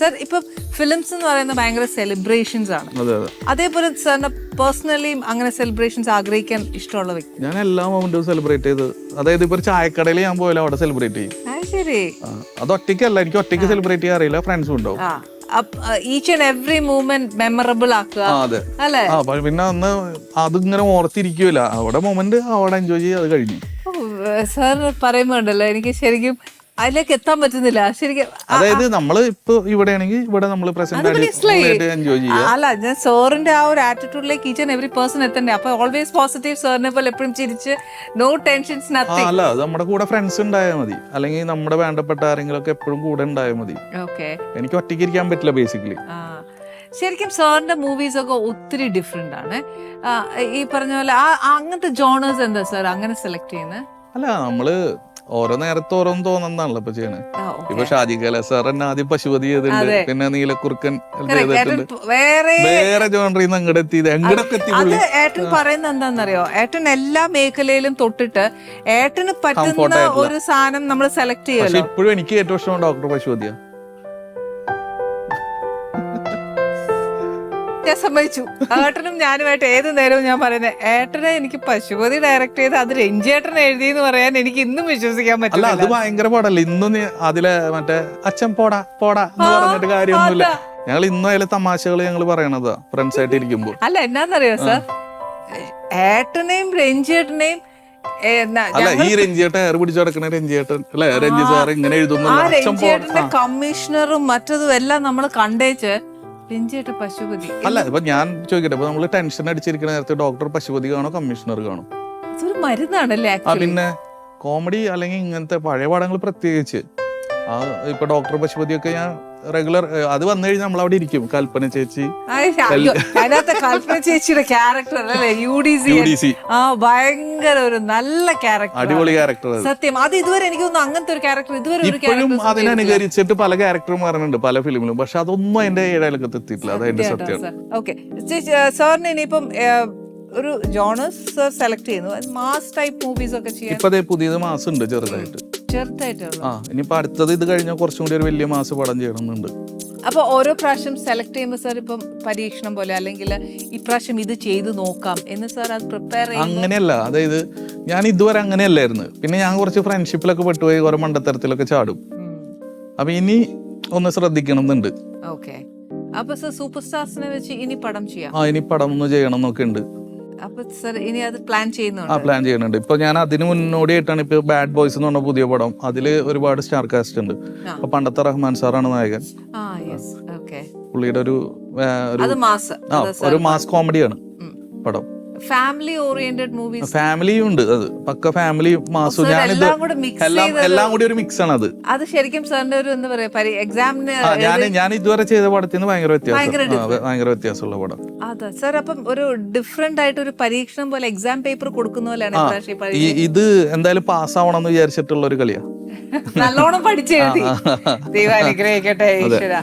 Sir ഇപ്പൊ films എന്ന് പറയുന്നത് ഭയങ്കര സെലിബ്രേഷൻസ് ആണ്. അതേപോലെ സാറിന് പേഴ്സണലി അങ്ങനെ സെലിബ്രേഷൻസ് ആഗ്രഹിക്കാൻ ഇഷ്ടമുള്ള വ്യക്തി? ഞാൻ എല്ലാ മൊമെന്റും സെലിബ്രേറ്റ് ചെയ്ത്, അതായത് ഇപ്പൊ ഒരു ചായക്കടയിൽ ഞാൻ പോയാലും അവിടെ സെലിബ്രേറ്റ് ചെയ്യും. ശരി, അത് ഒറ്റയ്ക്കല്ല, എനിക്ക് ഒറ്റയ്ക്ക് സെലിബ്രേറ്റ് ചെയ്യാൻ അറിയില്ല, ഫ്രണ്ട്സും ഉണ്ടാവും. Each and every movement memorable ആക്കുക അല്ലേ? പിന്നെ അന്ന് അതിങ്ങനെ ഓർത്തിരിക്കൂല, അവിടെ മൊമെന്റ് അവിടെ എൻജോയ് ചെയ്യുക, അത് കഴിഞ്ഞു. സാറിന് പറയുമ്പോണ്ടല്ലോ എനിക്ക് ശരിക്കും അതിലേക്ക് എത്താൻ പറ്റുന്നില്ല ശരിക്കും. അതായത് നമ്മള് ഇപ്പൊ ഇവിടെ ആണെങ്കിൽ ഇവിടെ നമ്മൾ പ്രസന്റ് എൻജോയ് ചെയ്യുക. അല്ല, ഞാൻ സാറിന്റെ ആ ഒരു ആറ്റിറ്റ്യൂഡിലേക്ക് ഈച്ച് ആൻഡ് എവറി പേഴ്സൺ എത്തണ്ടേ. അപ്പൊ ഓൾവേസ് പോസിറ്റീവ്, സാറിനെ പോലെ എപ്പോഴും ചിരിച്ച്, നോ ടെൻഷൻസ്, നത്തിങ്. അല്ല, നമ്മുടെ കൂടെ ഫ്രണ്ട്സ് ഉണ്ടായാൽ മതി, അല്ലെങ്കിൽ നമ്മുടെ വേണ്ടപ്പെട്ട ആരെങ്കിലും ഒക്കെ എപ്പോഴും കൂടെ ഉണ്ടായാൽ മതി. ഓക്കെ, എനിക്ക് ഒറ്റയ്ക്ക് ഇരിക്കാൻ പറ്റില്ല ബേസിക്കലി. ശരിക്കും സാറിന്റെ മൂവീസ് ഒക്കെ ഒത്തിരി ഡിഫറെന്റ് ആണ്. ഈ പറഞ്ഞ പോലെ അങ്ങനത്തെ ജോണേഴ്സ് എന്താ സാർ അങ്ങനെ സെലക്ട് ചെയ്യുന്നത്? അല്ല, നമ്മള് ഓരോ നേരത്തെ ഓരോന്ന് തോന്നുന്നതാണല്ലോ ഇപ്പൊ ചെയ്യണേ. ഇപ്പൊ ഷാജി കൈലാസ് സാർ തന്നെ ആദ്യം പശുപതി ചെയ്തിട്ടുണ്ട്, പിന്നെ നീലക്കുറുക്കൻ ചെയ്തിട്ടുണ്ട്. വേറെ ജോണറിന്ന് അങ്ങോട്ട് എത്തിയത് അത് ഏട്ടൻ പറയുന്നത് എന്താണെന്നറിയോ, ഏട്ടൻ എല്ലാ മേഖലയിലും തൊട്ടിട്ട് ഏട്ടന് പറ്റുന്ന ഒരു സാധനം നമ്മൾ സെലക്ട് ചെയ്യുമല്ലോ. ഇപ്പോഴും എനിക്ക് ഏറ്റവും ഇഷ്ടം ഡോക്ടർ പശുപതിയാ. ഞാൻ സമ്മതിച്ചു, ഏട്ടനും ഞാനുമായിട്ട് ഏത് നേരവും ഞാൻ പറയുന്നത്, ഏട്ടനെ എനിക്ക് പശുപതി ഡയറക്ട് ചെയ്ത് അത് രഞ്ജേട്ടൻ എഴുതിയെന്ന് പറയാൻ എനിക്ക് ഇന്നും വിശ്വസിക്കാൻ പറ്റില്ല. അത് ഭയങ്കര പാടല്ലേ ഇന്നും. അതിലെ മറ്റേ അച്ഛൻ പോടാ പോടാ എന്ന് പറഞ്ഞിട്ട് കാര്യമൊന്നുമില്ല. ഞങ്ങൾ ഇന്നും അതിലെ തമാശകൾ ഞങ്ങൾ പറയണതാ ഫ്രണ്ട്സ് ആയിട്ട് ഇരിക്കുമ്പോ. അല്ല, എന്നാന്നറിയോ സാർ, ഏട്ടനെയും രഞ്ജേട്ടനെയും അല്ല, ഈ രഞ്ജിയേട്ടൻ ഏറെ പിടിച്ചു കിടക്കണ രഞ്ജിയേട്ടൻ അല്ലെ, രഞ്ജി സാർ ഇങ്ങനെ എഴുതുന്നു, കമ്മീഷണറും മറ്റതും എല്ലാം നമ്മൾ കണ്ടേച്ച് പശുപതി. അല്ല, ഇപ്പൊ ഞാൻ ചോദിക്കട്ടെ, ഇപ്പൊ നമ്മള് ടെൻഷൻ അടിച്ചിരിക്കുന്ന നേരത്തെ ഡോക്ടർ പശുപതി കാണോ കമ്മീഷണർ കാണോ? അതൊരു മരുന്നാണല്ലേ. പിന്നെ കോമഡി അല്ലെങ്കിൽ ഇങ്ങനത്തെ പഴയ പടങ്ങൾ പ്രത്യേകിച്ച് ഇപ്പൊ ഡോക്ടർ പശുപതി ഒക്കെ ഞാൻ റെഗുലർ അത് വന്നു കഴിഞ്ഞാൽ നമ്മൾ അവിടെ ഇരിക്കും. കൽപ്പന ചേച്ചി, കൽപ്പന ചേച്ചിയുടെ ക്യാരക്ടർ അല്ലേ UDC, ഭയങ്കര ഒരു നല്ല ക്യാരക്ടർ, അടിപൊളി ക്യാരക്ടർ. സത്യം, അത് ഇതുവരെ എനിക്ക് തോന്നുന്നു അങ്ങനത്തെ ഒരു ക്യാരക്ടർ ഇതുവരെ ഇപ്പോഴും അതിനനുകരിച്ചിട്ട് പല ക്യാരക്ടറും മാറുന്നുണ്ട് പല ഫിലിമിലും, പക്ഷെ അതൊന്നും അതിന്റെ ഏഴാലൊക്കെ എത്തിയിട്ടില്ല. അതെന്റെ സത്യം. ഓക്കെ, സാറിന് ഇനിയിപ്പം ഒരു ജോണേഴ്സ് സാർ സെലക്ട് ചെയ്യുന്നു, മാസ് ടൈപ്പ് മൂവീസ് ഒക്കെ ചെയ്യാൻ ഇപ്പൊ പുതിയത് മാസ് ഉണ്ട് ചെറുതായിട്ട്. ഇനിയിപ്പോ അടുത്തത് ഇത് കഴിഞ്ഞാൽ കുറച്ചും കൂടി ഒരു വലിയ മാസ് പടം ചെയ്യണമെന്നുണ്ട്. അപ്പൊ ഓരോ പ്രാവശ്യം സെലക്ട് ചെയ്യുമ്പോൾ സാർ ഇപ്പം പരീക്ഷണം പോലെ അല്ലെങ്കിൽ ഇപ്രാവശ്യം ഇത് ചെയ്ത് നോക്കാം എന്ന് സാർ അത് പ്രിപ്പയർ ചെയ്യും? അങ്ങനെയല്ല, അതായത് ഞാൻ ഇതുവരെ അങ്ങനെയല്ലായിരുന്നു. പിന്നെ ഞാൻ കുറച്ച് ഫ്രണ്ട്ഷിപ്പിലൊക്കെ പെട്ടുപോയി, കുറെ മണ്ടത്തരത്തിലൊക്കെ ചാടും. അപ്പൊ ഇനി ഒന്ന് ശ്രദ്ധിക്കണം എന്നുണ്ട്. ഓക്കെ, അപ്പൊ സാർ സൂപ്പർ സ്റ്റാർസിനെ വെച്ച് ഇനി പടം ചെയ്യാം? ഇനി പടം ഒന്ന് ചെയ്യണം എന്നൊക്കെ ഉണ്ട്. അപ്പൊ സാർ ഇനി അത് പ്ലാൻ ചെയ്യുന്നുണ്ട്? പ്ലാൻ ചെയ്യുന്നുണ്ട്. ഇപ്പൊ ഞാൻ അതിന് മുന്നോടിയായിട്ടാണ് ഇപ്പൊ ബാഡ് ബോയ്സ് എന്ന് പറഞ്ഞ പുതിയ പടം. അതില് ഒരുപാട് സ്റ്റാർ കാസ്റ്റ് ഉണ്ട്. അപ്പൊ പണ്ടത്തെ റഹ്മാൻ സാറാണ് നായകൻ. പുള്ളിയുടെ ഒരു മാസ് കോമഡിയാണ് പടം. ഫാമിലി ഓറിയന്റഡ് മൂവീസ്, ഫാമിലിയും ഉണ്ട്. അത് പക്ക ഫാമിലി മാസും എല്ലാം കൂടി ഒരു മിക്സ് ആണ്. അത് ശരിക്കും സാറിന്റെ ഒരു എന്താ പറയാ എക്സാമിന് ഞാൻ ഇതുവരെ ചെയ്ത പടത്തിന് ഭയങ്കര വ്യത്യാസമുള്ള പടം. അതെ സാർ. അപ്പം ഒരു ഡിഫറെന്റ് ആയിട്ട് ഒരു പരീക്ഷണം പോലെ എക്സാം പേപ്പർ കൊടുക്കുന്ന പോലെയാണ് ഇത്. എന്തായാലും പാസ്സാവണം എന്ന് വിചാരിച്ചിട്ടുള്ള ഒരു കളിയാ. നല്ലോണം പഠിച്ചെഴുതി. ദൈവം അനുഗ്രഹിക്കട്ടെ ഈശ്വര.